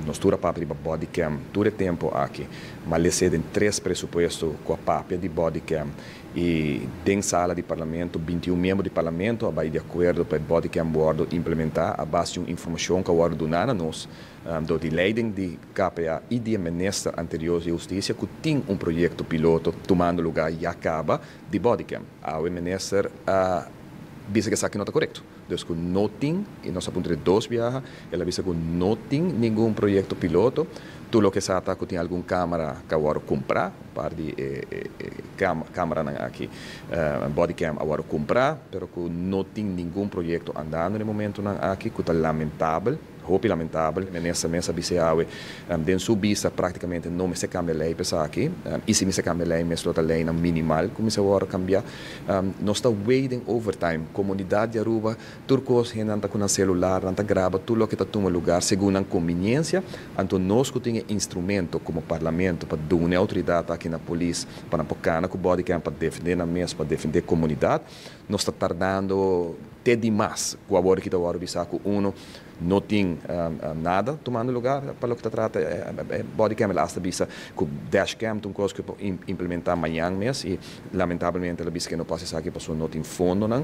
nós tura papo de bodycam, tura tempo aqui, mas lhe cedem 3 presupuestos com a papia de bodycam e tem sala de parlamento, 21 membros de parlamento, vai de acordo para o bodycam bordo implementar a base de informação que o bordo do nós, do de leiding de KPA e de ministro anterior de justiça que tem proyecto piloto tomando lugar e acaba de bodycam. A ministro visa que isso aqui não está correto. Então, que não tem, e nós apontamos 2 biaha, ela visa que não tem nenhum proyecto piloto. Tudo o que está que tem alguma câmera que agora comprar, par de câmera aqui, bodycam agora comprar, mas que não tem nenhum proyecto andando no momento aqui, que está lamentável. Roupa lamentável, nessa mesa BCAE, dentro sua vista praticamente não se cambia a lei para aqui, e se se cambia a lei, mas a lei minimal, como se agora cambiar, nós estamos waiting overtime, comunidade de Aruba, turcos que andam com o celular, andam grava tudo o que está tomando lugar, segundo a conveniência, então nós que temos instrumento como parlamento para dar uma autoridade aqui na polícia, para apoiar com o bodycam, para defender a mesa, para defender a comunidade, nós estamos tardando até demais, com a hora que está agora bissaco uno, não tem nada tomando lugar para o que trata bodycam ela está vista com dashcam tem coisa que implementar amanhã mês e lamentavelmente ela visa que não passa aqui para não tem fundo não